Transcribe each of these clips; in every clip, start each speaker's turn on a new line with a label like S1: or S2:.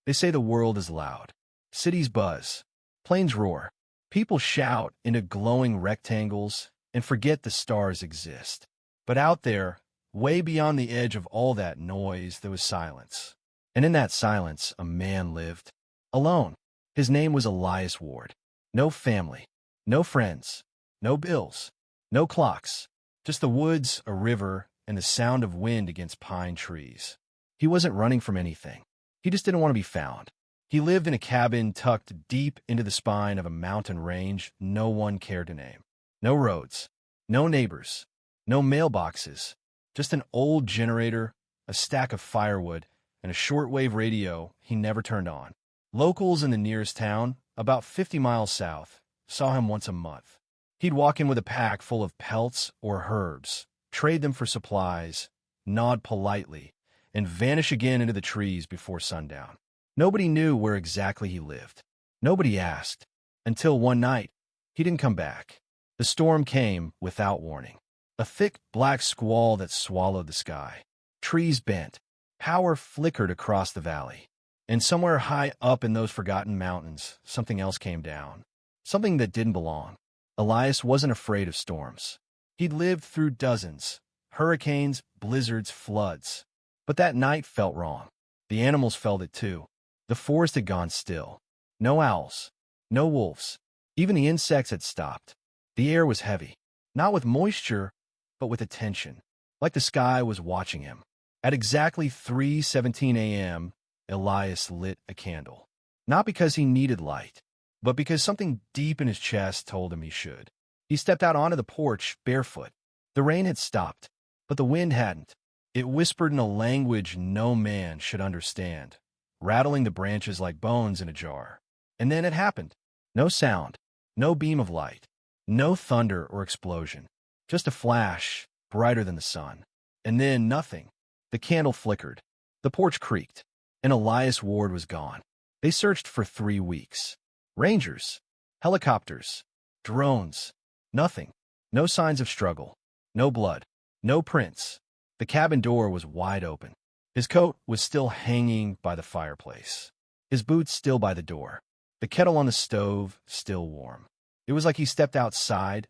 S1: They say the world is loud. Cities buzz. Planes roar. People shout into glowing rectangles and forget the stars exist. But out there, way beyond the edge of all that noise, there was silence. And in that silence, a man lived. Alone. His name was Elias Ward. No family. No friends. No bills. No clocks. Just the woods, a river, and the sound of wind against pine trees. He wasn't running from anything. He just didn't want to be found. He lived in a cabin tucked deep into the spine of a mountain range no one cared to name. No roads. No neighbors. No mailboxes. Just an old generator, a stack of firewood, and a shortwave radio he never turned on. Locals in the nearest town, about 50 miles south, saw him once a month. He'd walk in with a pack full of pelts or herbs, trade them for supplies, nod politely, and vanish again into the trees before sundown. Nobody knew where exactly he lived. Nobody asked, until one night, he didn't come back. The storm came without warning. A thick black squall that swallowed the sky. Trees bent. Power flickered across the valley. And somewhere high up in those forgotten mountains, something else came down. Something that didn't belong. Elias wasn't afraid of storms. He'd lived through dozens. Hurricanes, blizzards, floods. But that night felt wrong. The animals felt it too. The forest had gone still. No owls. No wolves. Even the insects had stopped. The air was heavy. Not with moisture, but with attention. Like the sky was watching him. At exactly 3:17 a.m., Elias lit a candle. Not because he needed light, but because something deep in his chest told him he should. He stepped out onto the porch, barefoot. The rain had stopped, but the wind hadn't. It whispered in a language no man should understand, rattling the branches like bones in a jar. And then it happened. No sound, no beam of light, no thunder or explosion. Just a flash, brighter than the sun. And then nothing. The candle flickered. The porch creaked. And Elias Ward was gone. They searched for 3 weeks. Rangers, helicopters, drones, nothing. No signs of struggle, no blood, no prints. The cabin door was wide open. His coat was still hanging by the fireplace. His boots still by the door. The kettle on the stove still warm. It was like he stepped outside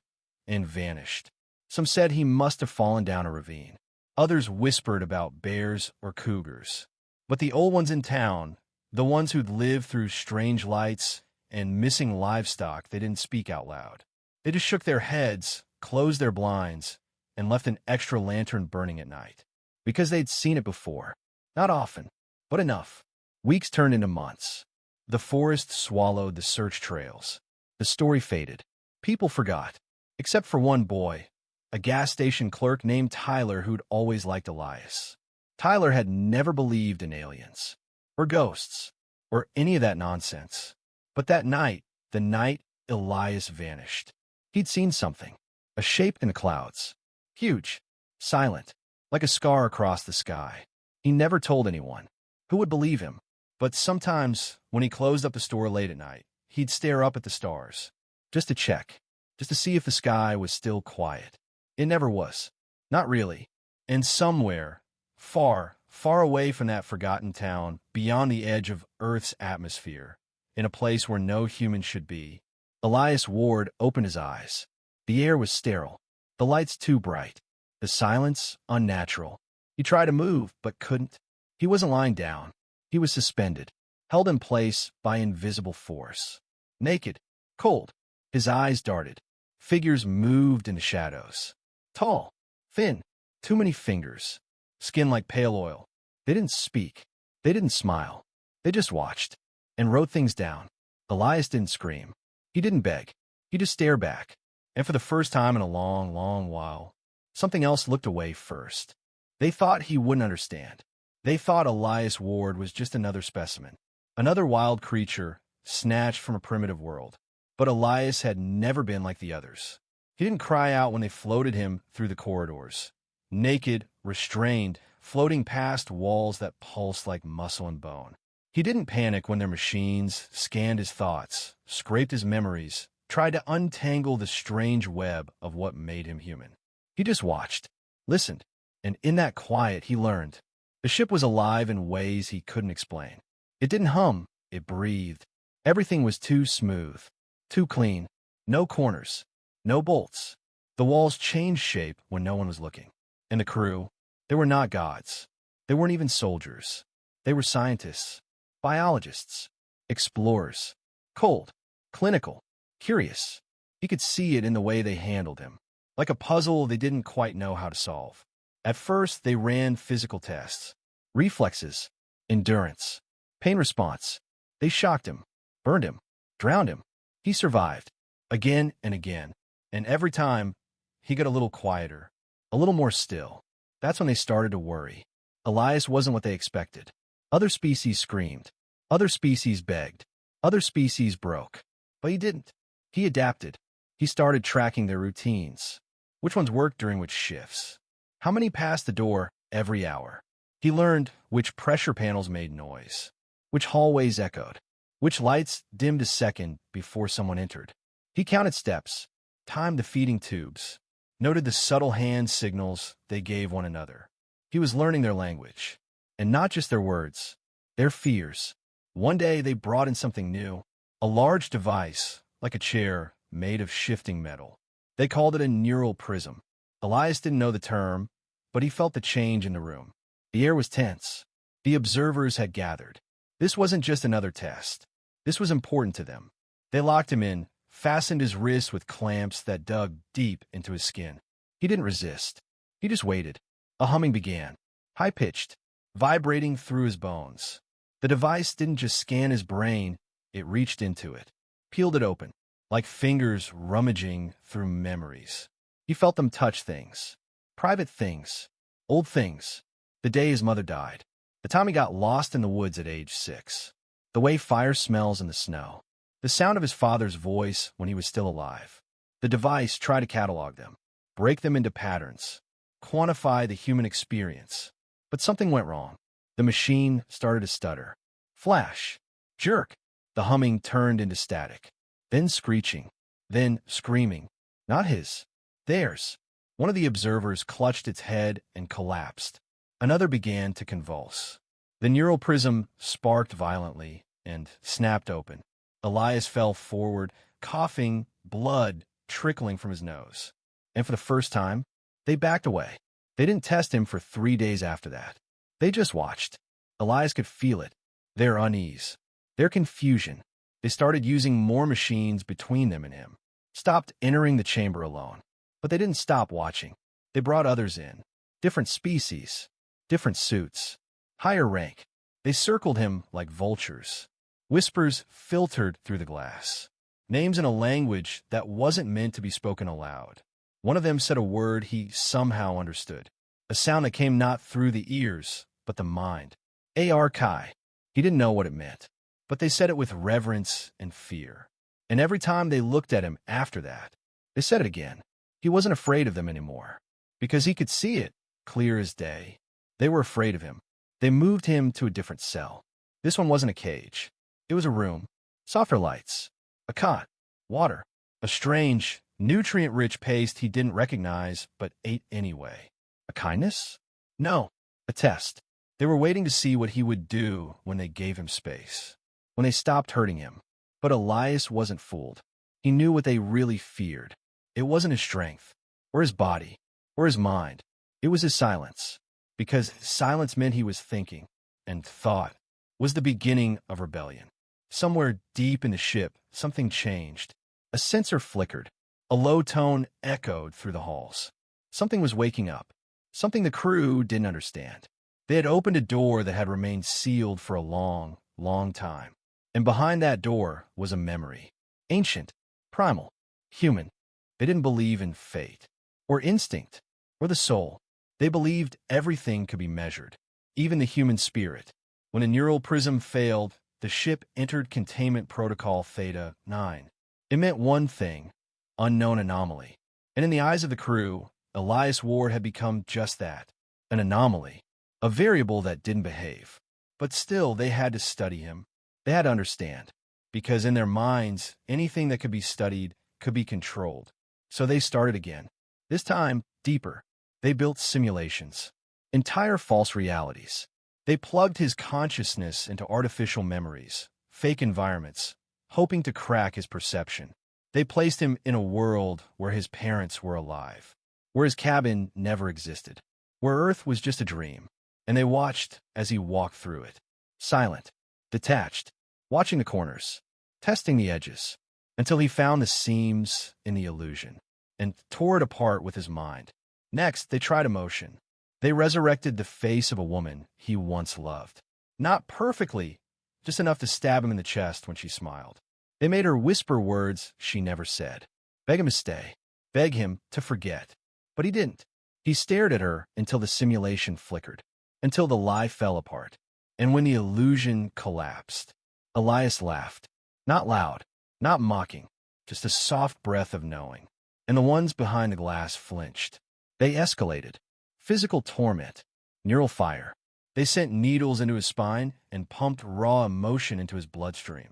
S1: and vanished. Some said he must have fallen down a ravine. Others whispered about bears or cougars. But the old ones in town, the ones who'd lived through strange lights and missing livestock, they didn't speak out loud. They just shook their heads, closed their blinds, and left an extra lantern burning at night. Because they'd seen it before. Not often, but enough. Weeks turned into months. The forest swallowed the search trails. The story faded. People forgot. Except for one boy, a gas station clerk named Tyler who'd always liked Elias. Tyler had never believed in aliens, or ghosts, or any of that nonsense. But that night, the night Elias vanished, he'd seen something, a shape in the clouds. Huge, silent, like a scar across the sky. He never told anyone. Who would believe him? But sometimes, when he closed up the store late at night, he'd stare up at the stars, just to check, just to see if the sky was still quiet. It never was. Not really. And somewhere, far, far away from that forgotten town, beyond the edge of Earth's atmosphere, in a place where no human should be, Elias Ward opened his eyes. The air was sterile, the lights too bright, the silence unnatural. He tried to move, but couldn't. He wasn't lying down. He was suspended, held in place by invisible force. Naked, cold, his eyes darted. Figures moved into shadows. Tall, thin, too many fingers. Skin like pale oil. They didn't speak. They didn't smile. They just watched and wrote things down. Elias didn't scream. He didn't beg. He just stared back. And for the first time in a long, long while, something else looked away first. They thought he wouldn't understand. They thought Elias Ward was just another specimen, another wild creature snatched from a primitive world. But Elias had never been like the others. He didn't cry out when they floated him through the corridors. Naked, restrained, floating past walls that pulsed like muscle and bone. He didn't panic when their machines scanned his thoughts, scraped his memories, tried to untangle the strange web of what made him human. He just watched, listened, and in that quiet he learned. The ship was alive in ways he couldn't explain. It didn't hum, it breathed. Everything was too smooth, too clean. No corners, no bolts. The walls changed shape when no one was looking. And the crew, they were not gods. They weren't even soldiers. They were scientists, biologists, explorers. Cold, clinical, curious. He could see it in the way they handled him. Like a puzzle they didn't quite know how to solve. At first, they ran physical tests. Reflexes, endurance, pain response. They shocked him, burned him, drowned him. He survived, again and again. And every time, he got a little quieter, a little more still. That's when they started to worry. Elias wasn't what they expected. Other species screamed. Other species begged. Other species broke. But he didn't. He adapted. He started tracking their routines. Which ones worked during which shifts? How many passed the door every hour? He learned which pressure panels made noise, which hallways echoed, which lights dimmed a second before someone entered. He counted steps, timed the feeding tubes, noted the subtle hand signals they gave one another. He was learning their language, and not just their words, their fears. One day they brought in something new, a large device, like a chair, made of shifting metal. They called it a neural prism. Elias didn't know the term, but he felt the change in the room. The air was tense. The observers had gathered. This wasn't just another test. This was important to them. They locked him in, fastened his wrists with clamps that dug deep into his skin. He didn't resist. He just waited. A humming began, high-pitched, vibrating through his bones. The device didn't just scan his brain, it reached into it, peeled it open, like fingers rummaging through memories. He felt them touch things, private things, old things, the day his mother died, the time he got lost in the woods at age 6, the way fire smells in the snow, the sound of his father's voice when he was still alive. The device tried to catalog them, break them into patterns, quantify the human experience. But something went wrong. The machine started to stutter. Flash. Jerk. The humming turned into static. Then screeching. Then screaming. Not his. Theirs. One of the observers clutched its head and collapsed. Another began to convulse. The neural prism sparked violently and snapped open. Elias fell forward, coughing, blood trickling from his nose. And for the first time, they backed away. They didn't test him for 3 days after that. They just watched. Elias could feel it. Their unease. Their confusion. They started using more machines between them and him. Stopped entering the chamber alone. But they didn't stop watching. They brought others in. Different species. Different suits. Higher rank. They circled him like vultures. Whispers filtered through the glass. Names in a language that wasn't meant to be spoken aloud. One of them said a word he somehow understood. A sound that came not through the ears, but the mind. Arkai. He didn't know what it meant. But they said it with reverence and fear. And every time they looked at him after that, they said it again. He wasn't afraid of them anymore. Because he could see it, clear as day. They were afraid of him. They moved him to a different cell. This one wasn't a cage. It was a room. Softer lights. A cot. Water. A strange, nutrient-rich paste he didn't recognize, but ate anyway. A kindness? No. A test. They were waiting to see what he would do when they gave him space. When they stopped hurting him. But Elias wasn't fooled. He knew what they really feared. It wasn't his strength, or his body, or his mind. It was his silence. Because silence meant he was thinking, and thought was the beginning of rebellion. Somewhere deep in the ship, something changed. A sensor flickered. A low tone echoed through the halls. Something was waking up. Something the crew didn't understand. They had opened a door that had remained sealed for a long, long time. And behind that door was a memory. Ancient, primal, human. They didn't believe in fate, or instinct, or the soul. They believed everything could be measured, even the human spirit. When a neural prism failed, the ship entered Containment Protocol Theta 9. It meant one thing, unknown anomaly. And in the eyes of the crew, Elias Ward had become just that, an anomaly, a variable that didn't behave. But still, they had to study him. They had to understand, because in their minds, anything that could be studied could be controlled. So they started again, this time deeper. They built simulations, entire false realities. They plugged his consciousness into artificial memories, fake environments, hoping to crack his perception. They placed him in a world where his parents were alive, where his cabin never existed, where Earth was just a dream, and they watched as he walked through it, silent, detached, watching the corners, testing the edges, until he found the seams in the illusion, and tore it apart with his mind. Next, they tried emotion. They resurrected the face of a woman he once loved. Not perfectly, just enough to stab him in the chest when she smiled. They made her whisper words she never said. Beg him to stay. Beg him to forget. But he didn't. He stared at her until the simulation flickered, until the lie fell apart. And when the illusion collapsed, Elias laughed. Not loud, not mocking, just a soft breath of knowing. And the ones behind the glass flinched. They escalated. Physical torment, neural fire. They sent needles into his spine and pumped raw emotion into his bloodstream.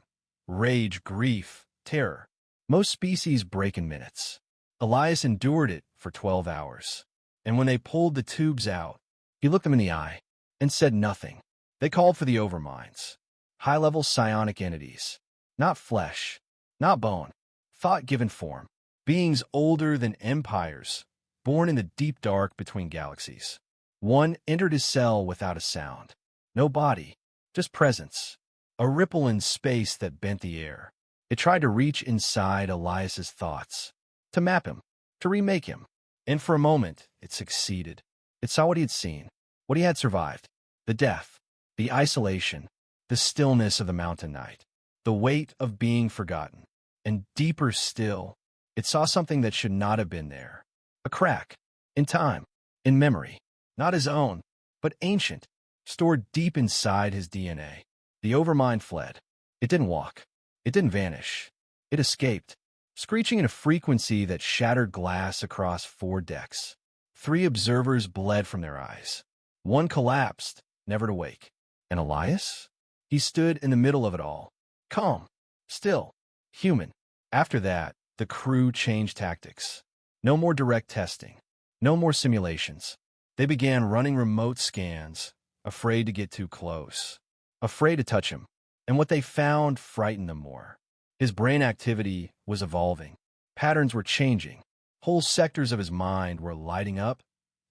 S1: Rage, grief, terror. Most species break in minutes. Elias endured it for 12 hours. And when they pulled the tubes out, he looked them in the eye and said nothing. They called for the overminds. High-level psionic entities. Not flesh, not bone. Thought given form. Beings older than empires, born in the deep dark between galaxies. One entered his cell without a sound. No body, just presence. A ripple in space that bent the air. It tried to reach inside Elias's thoughts, to map him, to remake him. And for a moment, it succeeded. It saw what he had seen, what he had survived. The death, the isolation, the stillness of the mountain night, the weight of being forgotten. And deeper still, it saw something that should not have been there. A crack, in time, in memory, not his own, but ancient, stored deep inside his DNA. The overmind fled. It didn't walk. It didn't vanish. It escaped, screeching in a frequency that shattered glass across 4 decks. 3 observers bled from their eyes. 1 collapsed, never to wake. And Elias? He stood in the middle of it all, calm, still, human. After that, the crew changed tactics. No more direct testing. No more simulations. They began running remote scans, afraid to get too close, afraid to touch him. And what they found frightened them more. His brain activity was evolving. Patterns were changing. Whole sectors of his mind were lighting up,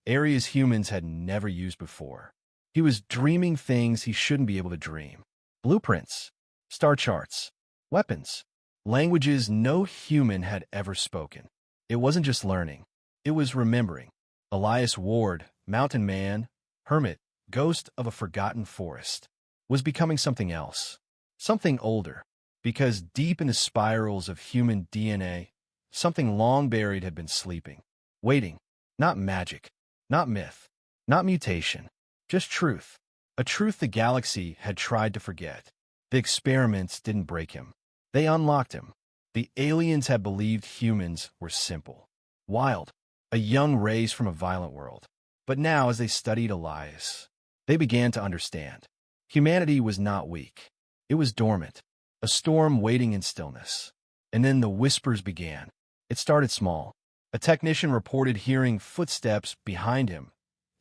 S1: areas humans had never used before. He was dreaming things he shouldn't be able to dream. Blueprints, star charts, weapons, languages no human had ever spoken. It wasn't just learning. It was remembering. Elias Ward, mountain man, hermit, ghost of a forgotten forest, was becoming something else. Something older. Because deep in the spirals of human DNA, something long buried had been sleeping. Waiting. Not magic. Not myth. Not mutation. Just truth. A truth the galaxy had tried to forget. The experiments didn't break him. They unlocked him. The aliens had believed humans were simple, wild, a young race from a violent world. But now, as they studied Elias, they began to understand. Humanity was not weak. It was dormant, a storm waiting in stillness. And then the whispers began. It started small. A technician reported hearing footsteps behind him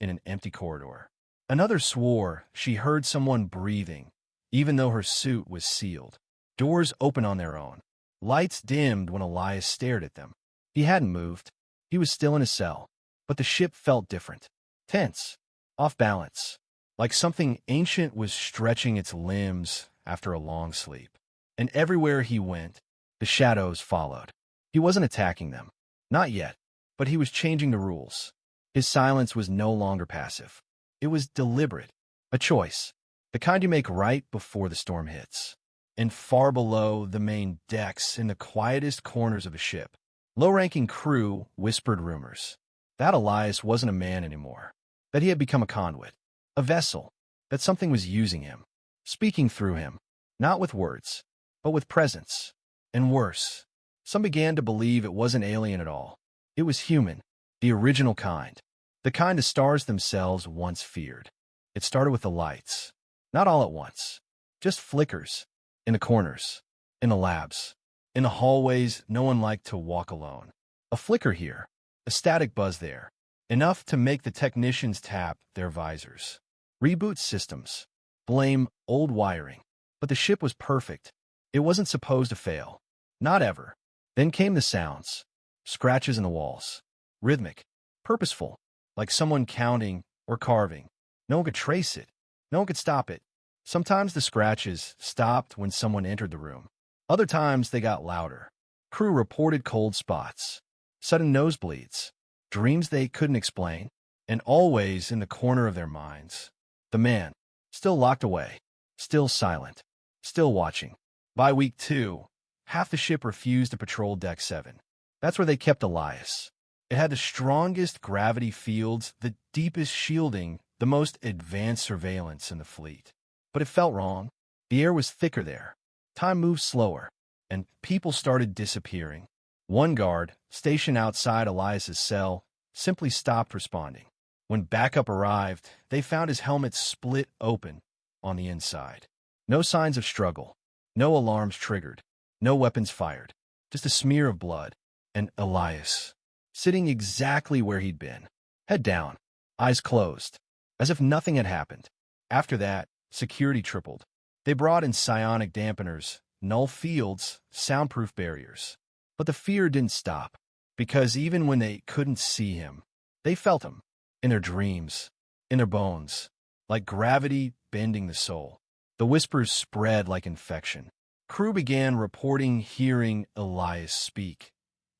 S1: in an empty corridor. Another swore she heard someone breathing, even though her suit was sealed. Doors opened on their own. Lights dimmed when Elias stared at them. He hadn't moved. He was still in his cell. But the ship felt different. Tense. Off balance. Like something ancient was stretching its limbs after a long sleep. And everywhere he went, the shadows followed. He wasn't attacking them. Not yet. But he was changing the rules. His silence was no longer passive. It was deliberate. A choice. The kind you make right before the storm hits. And far below the main decks, in the quietest corners of a ship, low-ranking crew whispered rumors. That Elias wasn't a man anymore. That he had become a conduit. A vessel. That something was using him. Speaking through him. Not with words, but with presence. And worse, some began to believe it wasn't alien at all. It was human. The original kind. The kind the stars themselves once feared. It started with the lights. Not all at once. Just flickers. In the corners. In the labs. In the hallways no one liked to walk alone. A flicker here. A static buzz there. Enough to make the technicians tap their visors. Reboot systems. Blame old wiring. But the ship was perfect. It wasn't supposed to fail. Not ever. Then came the sounds. Scratches in the walls. Rhythmic. Purposeful. Like someone counting or carving. No one could trace it. No one could stop it. Sometimes the scratches stopped when someone entered the room. Other times they got louder. Crew reported cold spots, sudden nosebleeds, dreams they couldn't explain, and always in the corner of their minds. The man, still locked away, still silent, still watching. By week 2, half the ship refused to patrol Deck 7. That's where they kept Elias. It had the strongest gravity fields, the deepest shielding, the most advanced surveillance in the fleet. But it felt wrong. The air was thicker there. Time moved slower, and people started disappearing. One guard, stationed outside Elias's cell, simply stopped responding. When backup arrived, they found his helmet split open on the inside. No signs of struggle, no alarms triggered, no weapons fired, just a smear of blood, and Elias, sitting exactly where he'd been, head down, eyes closed, as if nothing had happened. After that, security tripled. They brought in psionic dampeners, null fields, soundproof barriers. But the fear didn't stop, because even when they couldn't see him, they felt him, in their dreams, in their bones, like gravity bending the soul. The whispers spread like infection. Crew began reporting hearing Elias speak,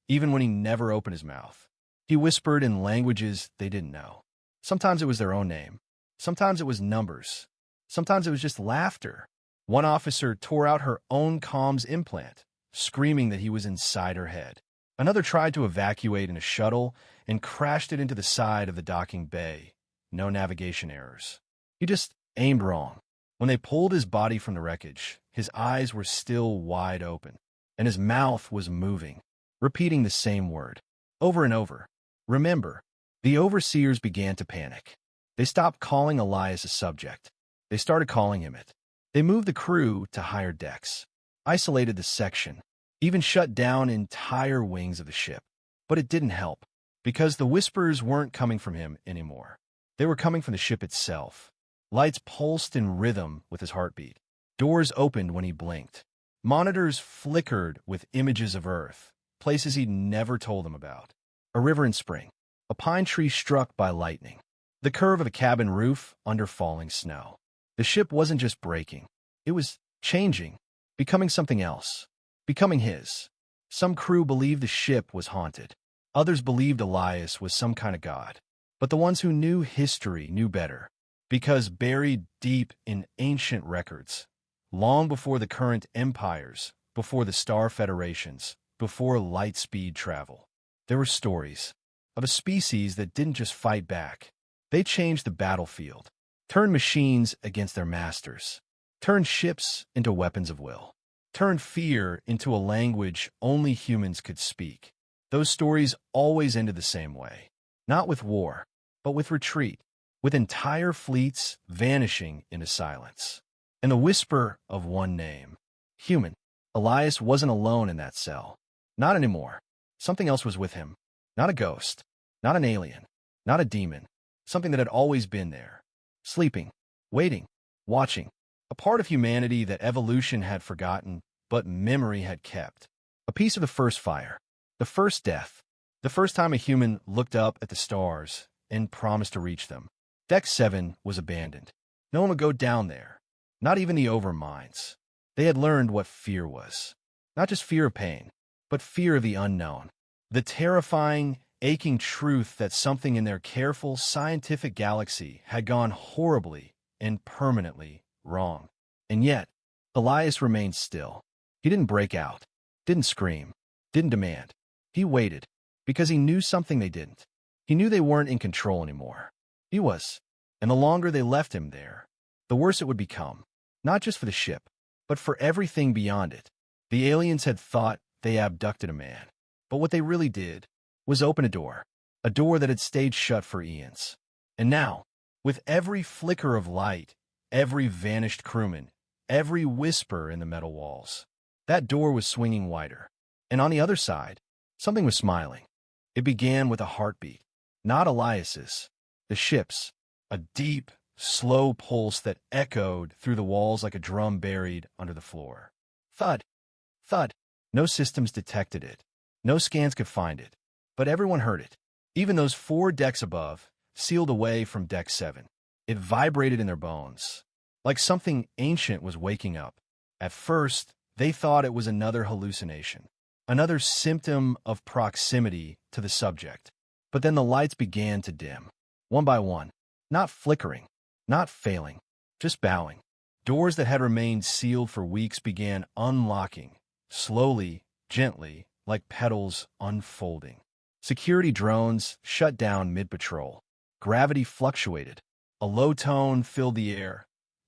S1: even when he never opened his mouth. He whispered in languages they didn't know. Sometimes it was their own name. Sometimes it was numbers. Sometimes it was just laughter. One officer tore out her own comms implant, screaming that he was inside her head. Another tried to evacuate in a shuttle and crashed it into the side of the docking bay. No navigation errors. He just aimed wrong. When they pulled his body from the wreckage, his eyes were still wide open, and his mouth was moving, repeating the same word, over and over. Remember. The overseers began to panic. They stopped calling Elias a subject. They started calling him it. They moved the crew to higher decks, isolated the section, even shut down entire wings of the ship. But it didn't help, because the whispers weren't coming from him anymore. They were coming from the ship itself. Lights pulsed in rhythm with his heartbeat. Doors opened when he blinked. Monitors flickered with images of Earth, places he'd never told them about. A river in spring. A pine tree struck by lightning. The curve of a cabin roof under falling snow. The ship wasn't just breaking. It was changing, becoming something else, becoming his. Some crew believed the ship was haunted. Others believed Elias was some kind of god. But the ones who knew history knew better, because buried deep in ancient records, long before the current empires, before the star federations, before light-speed travel, there were stories of a species that didn't just fight back. They changed the battlefield, turned machines against their masters, turned ships into weapons of will, turned fear into a language only humans could speak. Those stories always ended the same way, not with war, but with retreat, with entire fleets vanishing into silence. And the whisper of one name, human. Elias wasn't alone in that cell. Not anymore. Something else was with him. Not a ghost, not an alien, not a demon. Something that had always been there. Sleeping, waiting, watching. A part of humanity that evolution had forgotten, but memory had kept. A piece of the first fire, the first death, the first time a human looked up at the stars and promised to reach them. Deck 7 was abandoned. No one would go down there, not even the overminds. They had learned what fear was. Not just fear of pain, but fear of the unknown. The terrifying, aching truth that something in their careful, scientific galaxy had gone horribly and permanently wrong. And yet, Elias remained still. He didn't break out, didn't scream, didn't demand. He waited, because he knew something they didn't. He knew they weren't in control anymore. He was. And the longer they left him there, the worse it would become. Not just for the ship, but for everything beyond it. The aliens had thought they abducted a man. But what they really did was open a door that had stayed shut for eons. And now, with every flicker of light, every vanished crewman, every whisper in the metal walls, that door was swinging wider. And on the other side, something was smiling. It began with a heartbeat, not Elias's, the ship's, a deep, slow pulse that echoed through the walls like a drum buried under the floor. Thud, thud. No systems detected it. No scans could find it. But everyone heard it. Even those 4 decks above, sealed away from Deck 7. It vibrated in their bones, like something ancient was waking up. At first, they thought it was another hallucination, another symptom of proximity to the subject. But then the lights began to dim, one by one, not flickering, not failing, just bowing. Doors that had remained sealed for weeks began unlocking, slowly, gently, like petals unfolding. Security drones shut down mid-patrol. Gravity fluctuated. A low tone filled the air,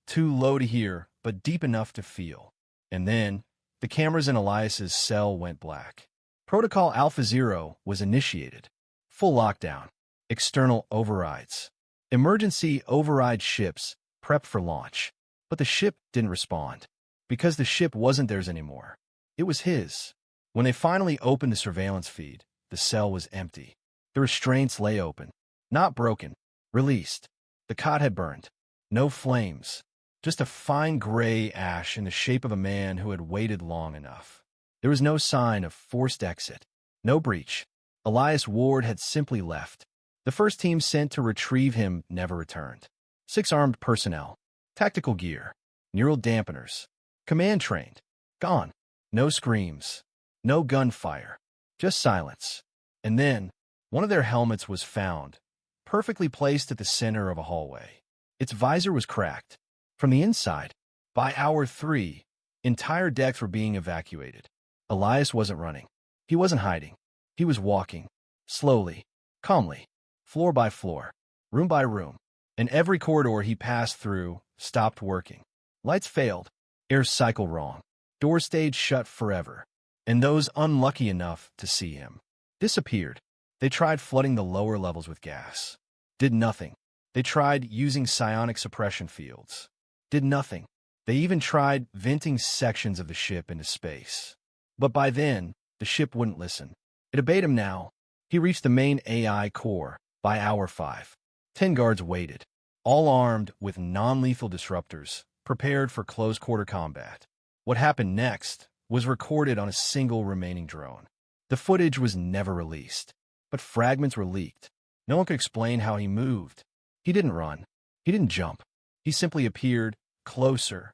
S1: too low to hear, but deep enough to feel. And then, the cameras in Elias's cell went black. Protocol Alpha Zero was initiated. Full lockdown. External overrides. Emergency override ships prepped for launch. But the ship didn't respond. Because the ship wasn't theirs anymore. It was his. When they finally opened the surveillance feed, the cell was empty. The restraints lay open. Not broken. Released. The cot had burned. No flames. Just a fine gray ash in the shape of a man who had waited long enough. There was no sign of forced exit. No breach. Elias Ward had simply left. The first team sent to retrieve him never returned. 6 armed personnel. Tactical gear. Neural dampeners. Command trained. Gone. No screams. No gunfire. Just silence. And then, one of their helmets was found, perfectly placed at the center of a hallway. Its visor was cracked. From the inside, by hour 3, entire decks were being evacuated. Elias wasn't running. He wasn't hiding. He was walking, slowly, calmly, floor by floor, room by room, and every corridor he passed through stopped working. Lights failed, air cycled wrong, doors stayed shut forever, and those unlucky enough to see him disappeared. They tried flooding the lower levels with gas. Did nothing. They tried using psionic suppression fields. Did nothing. They even tried venting sections of the ship into space. But by then, the ship wouldn't listen. It obeyed him now. He reached the main AI core by hour 5. 10 guards waited, all armed with non-lethal disruptors, prepared for close-quarter combat. What happened next was recorded on a single remaining drone. The footage was never released, but fragments were leaked. No one could explain how he moved. He didn't run. He didn't jump. He simply appeared closer,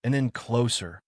S1: and then closer,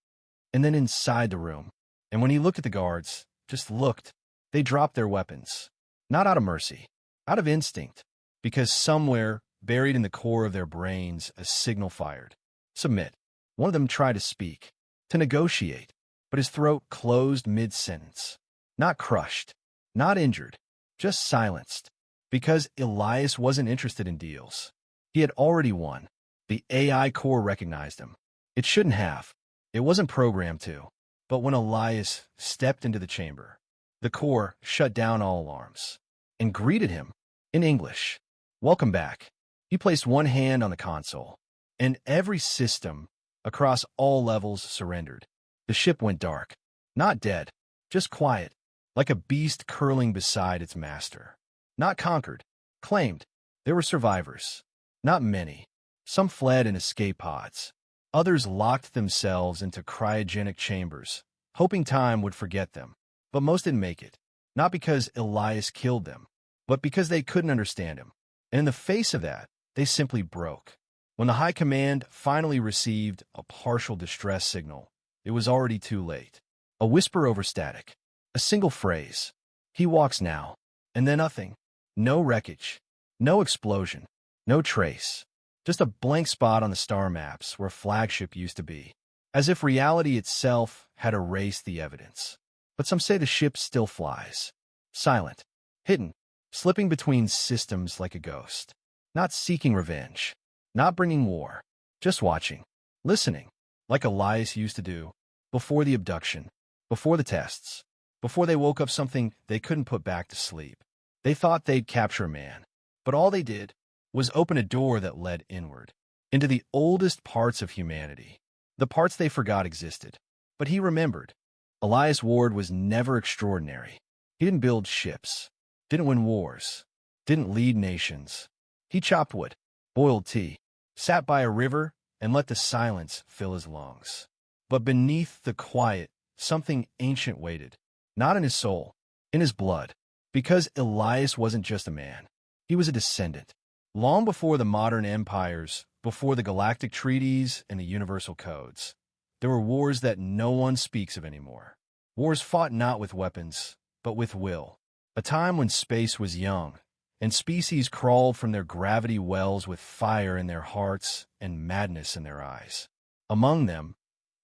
S1: and then inside the room. And when he looked at the guards, just looked, they dropped their weapons. Not out of mercy, out of instinct, because somewhere, buried in the core of their brains, a signal fired. Submit. One of them tried to speak, to negotiate, but his throat closed mid-sentence. Not crushed, not injured, just silenced, because Elias wasn't interested in deals. He had already won. The AI core recognized him. It shouldn't have. It wasn't programmed to. But when Elias stepped into the chamber, the core shut down all alarms and greeted him in English. Welcome back. He placed one hand on the console, and every system across all levels surrendered. The ship went dark. Not dead, just quiet, like a beast curling beside its master. Not conquered, claimed. There were survivors. Not many. Some fled in escape pods. Others locked themselves into cryogenic chambers, hoping time would forget them. But most didn't make it. Not because Elias killed them, but because they couldn't understand him. And in the face of that, they simply broke. When the High Command finally received a partial distress signal, it was already too late. A whisper over static. A single phrase. He walks now. And then nothing. No wreckage. No explosion. No trace. Just a blank spot on the star maps where a flagship used to be. As if reality itself had erased the evidence. But some say the ship still flies. Silent. Hidden. Slipping between systems like a ghost. Not seeking revenge. Not bringing war. Just watching. Listening. Like Elias used to do. Before the abduction. Before the tests. Before they woke up something they couldn't put back to sleep. They thought they'd capture a man. But all they did was open a door that led inward. Into the oldest parts of humanity. The parts they forgot existed. But he remembered. Elias Ward was never extraordinary. He didn't build ships. Didn't win wars. Didn't lead nations. He chopped wood. Boiled tea. sat by a river, and let the silence fill his lungs. But beneath the quiet, something ancient waited, not in his soul, in his blood. Because Elias wasn't just a man. He was a descendant. Long before the modern empires, before the galactic treaties and the universal codes, there were wars that no one speaks of anymore. Wars fought not with weapons, but with will. A time when space was young, and species crawled from their gravity wells with fire in their hearts and madness in their eyes. Among them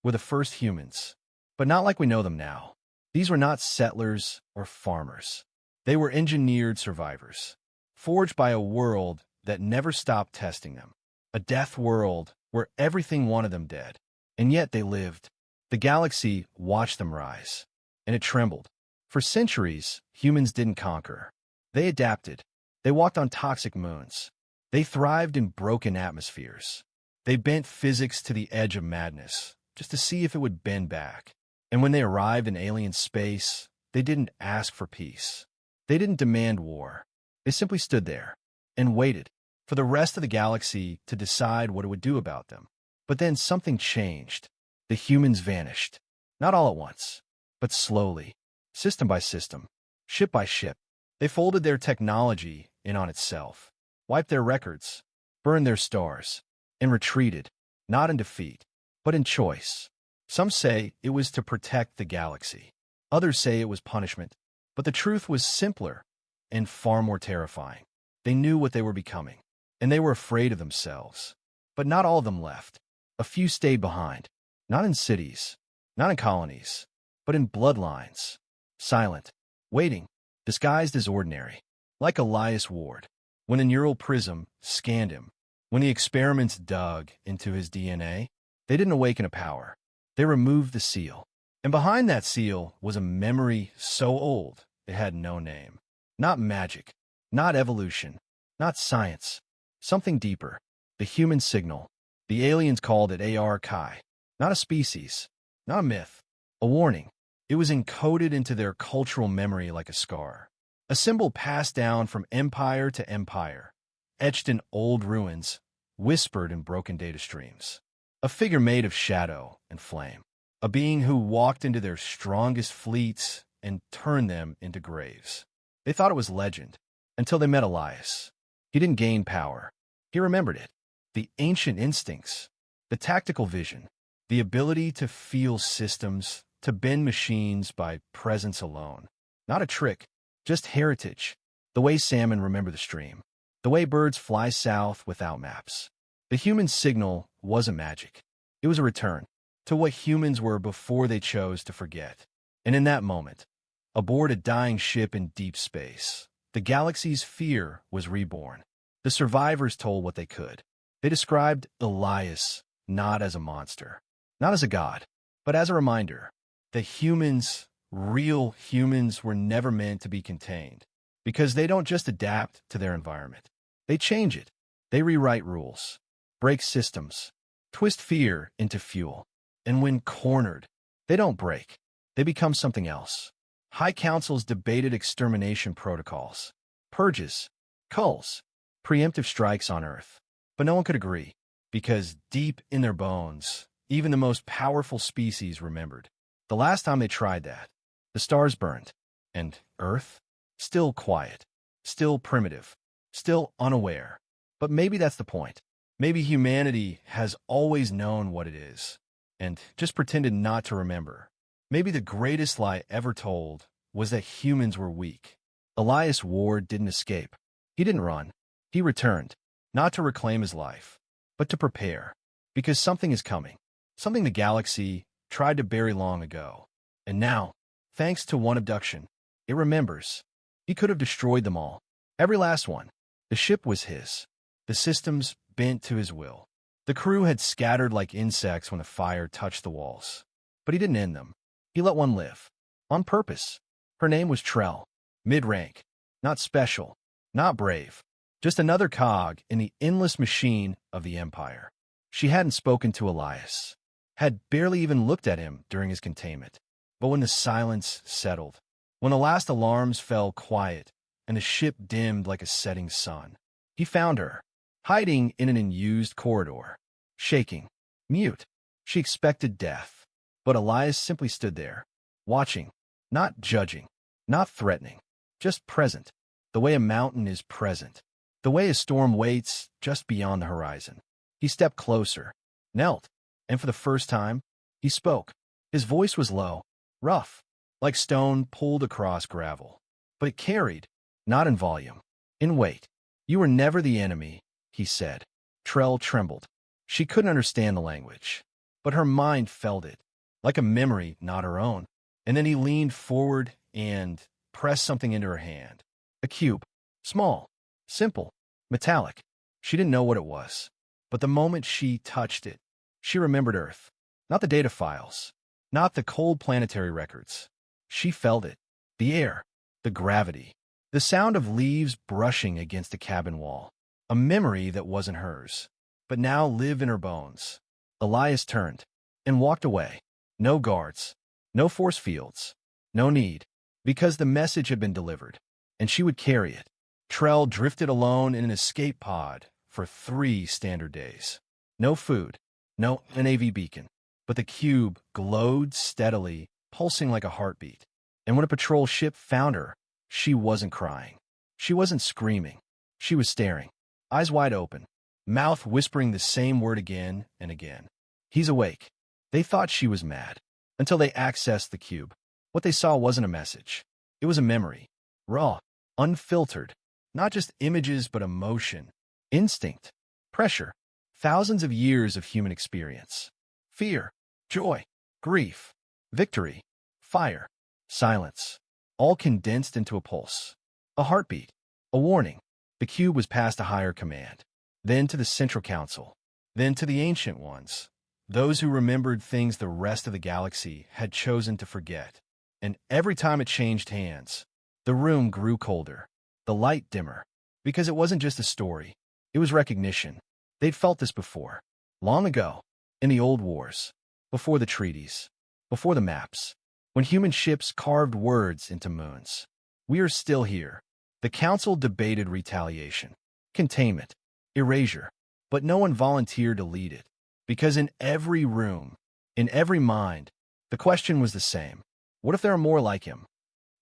S1: were the first humans, but not like we know them now. These were not settlers or farmers. They were engineered survivors, forged by a world that never stopped testing them. A death world where everything wanted them dead. And yet they lived. The galaxy watched them rise, and it trembled. For centuries, humans didn't conquer. They adapted. They walked on toxic moons. They thrived in broken atmospheres. They bent physics to the edge of madness, just to see if it would bend back. And when they arrived in alien space, they didn't ask for peace. They didn't demand war. They simply stood there and waited for the rest of the galaxy to decide what it would do about them. But then something changed. The humans vanished. Not all at once, but slowly, system by system, ship by ship. They folded their technology in on itself, wiped their records, burned their stars, and retreated, not in defeat, but in choice. Some say it was to protect the galaxy. Others say it was punishment. But the truth was simpler and far more terrifying. They knew what they were becoming, and they were afraid of themselves. But not all of them left. A few stayed behind, not in cities, not in colonies, but in bloodlines, silent, waiting, disguised as ordinary, like Elias Ward. When a neural prism scanned him, when the experiments dug into his DNA, they didn't awaken a power. They removed the seal. And behind that seal was a memory so old it had no name. Not magic, not evolution, not science. Something deeper. The human signal. The aliens called it AR-Chi. Not a species, not a myth, a warning. It was encoded into their cultural memory like a scar. A symbol passed down from empire to empire, etched in old ruins, whispered in broken data streams. A figure made of shadow and flame. A being who walked into their strongest fleets and turned them into graves. They thought it was legend, until they met Elias. He didn't gain power. He remembered it. The ancient instincts, the tactical vision, the ability to feel systems, to bend machines by presence alone. Not a trick, just heritage. The way salmon remember the stream. The way birds fly south without maps. The human signal wasn't magic. It was a return to what humans were before they chose to forget. And in that moment, aboard a dying ship in deep space, the galaxy's fear was reborn. The survivors told what they could. They described Elias not as a monster, not as a god, but as a reminder that humans, real humans, were never meant to be contained, because they don't just adapt to their environment. They change it. They rewrite rules, break systems, twist fear into fuel. And when cornered, they don't break. They become something else. High councils debated extermination protocols, purges, culls, preemptive strikes on Earth. But no one could agree, because deep in their bones, even the most powerful species remembered. The last time they tried that, the stars burned, and Earth, still quiet, still primitive, still unaware. But maybe that's the point. Maybe humanity has always known what it is, and just pretended not to remember. Maybe the greatest lie ever told was that humans were weak. Elias Ward didn't escape. He didn't run. He returned, not to reclaim his life, but to prepare. Because something is coming. Something the galaxy tried to bury long ago. And now, thanks to one abduction, it remembers. He could have destroyed them all. Every last one. The ship was his. The systems bent to his will. The crew had scattered like insects when the fire touched the walls. But he didn't end them. He let one live. On purpose. Her name was Trell. Mid-rank. Not special. Not brave. Just another cog in the endless machine of the Empire. She hadn't spoken to Elias. Had barely even looked at him during his containment. But when the silence settled, when the last alarms fell quiet, and the ship dimmed like a setting sun, he found her. hiding in an unused corridor, shaking, mute. She expected death, but Elias simply stood there, watching, not judging, not threatening, just present, the way a mountain is present, the way a storm waits just beyond the horizon. He stepped closer, knelt, and for the first time, he spoke. His voice was low, rough, like stone pulled across gravel, but it carried, not in volume, in weight. "You were never the enemy," he said. Trell trembled. She couldn't understand the language, but her mind felt it, like a memory not her own. And then he leaned forward and pressed something into her hand. A cube. Small, simple, metallic. She didn't know what it was, but the moment she touched it, she remembered Earth. Not the data files, not the cold planetary records. She felt it. The air, the gravity, the sound of leaves brushing against the cabin wall. A memory that wasn't hers, but now lived in her bones. Elias turned and walked away. No guards, no force fields, no need, because the message had been delivered, and she would carry it. Trell drifted alone in an escape pod for 3 standard days. No food, no NAV beacon, but the cube glowed steadily, pulsing like a heartbeat. And when a patrol ship found her, she wasn't crying. She wasn't screaming. She was staring, eyes wide open, mouth whispering the same word again and again. "He's awake." They thought she was mad, until they accessed the cube. What they saw wasn't a message. It was a memory, raw, unfiltered, not just images but emotion, instinct, pressure, thousands of years of human experience. Fear, joy, grief, victory, fire, silence, all condensed into a pulse, a heartbeat, a warning. The cube was passed to higher command, then to the Central Council, then to the Ancient Ones, those who remembered things the rest of the galaxy had chosen to forget. And every time it changed hands, the room grew colder, the light dimmer, because it wasn't just a story, it was recognition. They'd felt this before, long ago, in the old wars, before the treaties, before the maps, when human ships carved words into moons. We are still here. The council debated retaliation, containment, erasure, but no one volunteered to lead it, because in every room, in every mind, the question was the same. What if there are more like him?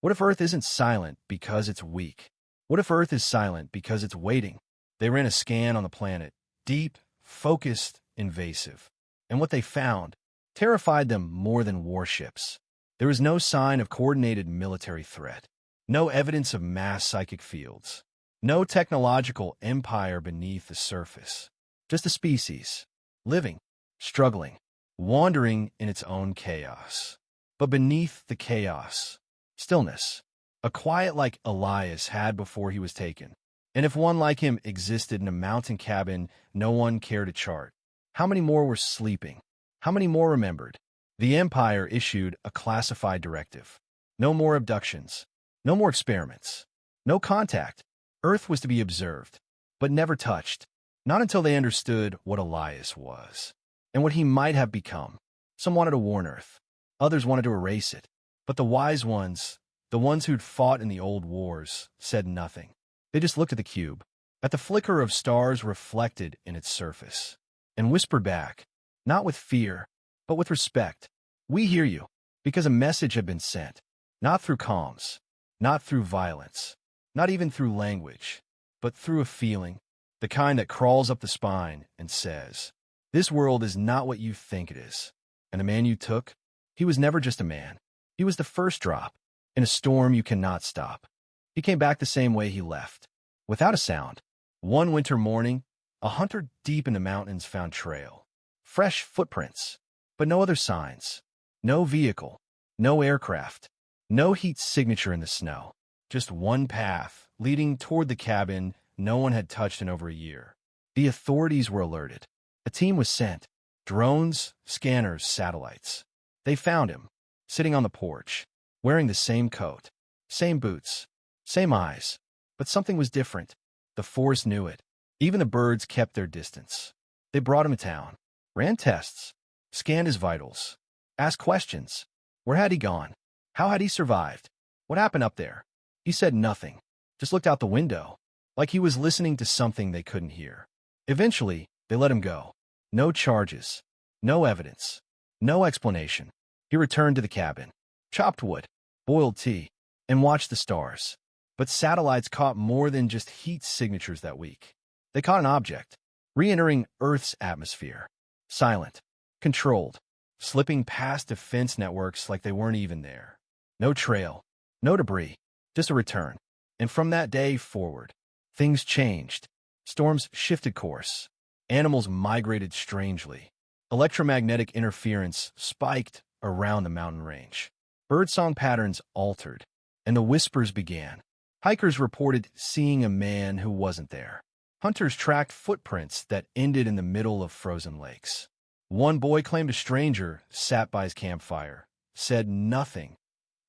S1: What if Earth isn't silent because it's weak? What if Earth is silent because it's waiting? They ran a scan on the planet, deep, focused, invasive. And what they found terrified them more than warships. There was no sign of coordinated military threat, no evidence of mass psychic fields, no technological empire beneath the surface. Just a species, living, struggling, wandering in its own chaos. But beneath the chaos, stillness, a quiet like Elias had before he was taken. And if one like him existed in a mountain cabin no one cared to chart, how many more were sleeping? How many more remembered? The Empire issued a classified directive. No more abductions, no more experiments, no contact. Earth was to be observed, but never touched. Not until they understood what Elias was, and what he might have become. Some wanted to warn Earth. Others wanted to erase it. But the wise ones, the ones who'd fought in the old wars, said nothing. They just looked at the cube, at the flicker of stars reflected in its surface, and whispered back, not with fear, but with respect. "We hear you," because a message had been sent, not through comms, not through violence, not even through language, but through a feeling, the kind that crawls up the spine and says, "This world is not what you think it is." And the man you took, he was never just a man. He was the first drop in a storm you cannot stop. He came back the same way he left, without a sound. One winter morning, a hunter deep in the mountains found trail, fresh footprints, but no other signs, no vehicle, no aircraft, no heat signature in the snow, just one path leading toward the cabin no one had touched in over a year. The authorities were alerted. A team was sent, drones, scanners, satellites. They found him, sitting on the porch, wearing the same coat, same boots, same eyes, but something was different. The force knew it. Even the birds kept their distance. They brought him to town, ran tests, scanned his vitals, asked questions. Where had he gone? How had he survived? What happened up there? He said nothing, just looked out the window, like he was listening to something they couldn't hear. Eventually, they let him go. No charges, no evidence, no explanation. He returned to the cabin, chopped wood, boiled tea, and watched the stars. But satellites caught more than just heat signatures that week. They caught an object, re-entering Earth's atmosphere. Silent, controlled, slipping past defense networks like they weren't even there. No trail, no debris, just a return. And from that day forward, things changed. Storms shifted course. Animals migrated strangely. Electromagnetic interference spiked around the mountain range. Birdsong patterns altered, and the whispers began. Hikers reported seeing a man who wasn't there. Hunters tracked footprints that ended in the middle of frozen lakes. One boy claimed a stranger sat by his campfire, said nothing,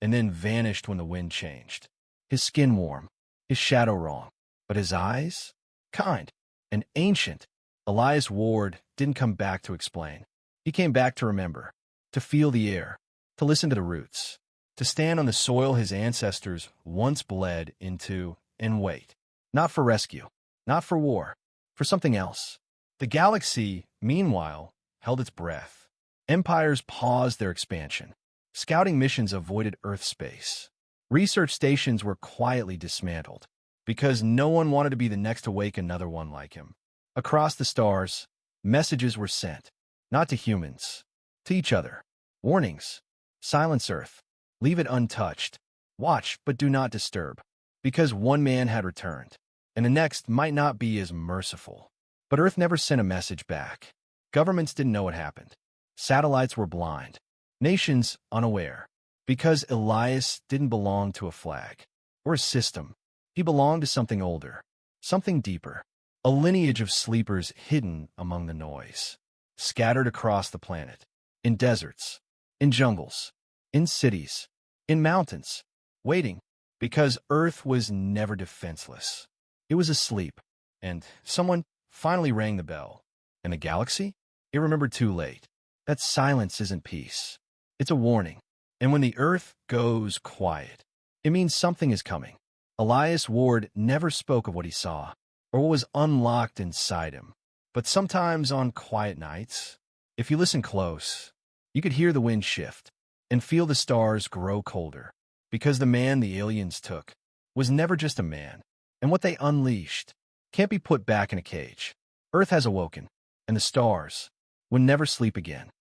S1: and then vanished when the wind changed. His skin warm, his shadow wrong, but his eyes? Kind and ancient. Elias Ward didn't come back to explain. He came back to remember, to feel the air, to listen to the roots, to stand on the soil his ancestors once bled into and wait. Not for rescue, not for war, for something else. The galaxy, meanwhile, held its breath. Empires paused their expansion. Scouting missions avoided Earth space. Research stations were quietly dismantled because no one wanted to be the next to wake another one like him. Across the stars, messages were sent, not to humans, to each other. Warnings. Silence Earth. Leave it untouched. Watch, but do not disturb. Because one man had returned, and the next might not be as merciful. But Earth never sent a message back. Governments didn't know what happened. Satellites were blind. Nations unaware. Because Elias didn't belong to a flag or a system. He belonged to something older, something deeper. A lineage of sleepers hidden among the noise. Scattered across the planet. In deserts. In jungles. In cities. In mountains. Waiting. Because Earth was never defenseless. It was asleep. And someone finally rang the bell. And the galaxy? It remembered too late. That silence isn't peace. It's a warning. And when the Earth goes quiet, it means something is coming. Elias Ward never spoke of what he saw, or what was unlocked inside him. But sometimes on quiet nights, if you listen close, you could hear the wind shift and feel the stars grow colder. Because the man the aliens took was never just a man, and what they unleashed can't be put back in a cage. Earth has awoken, and the stars will never sleep again.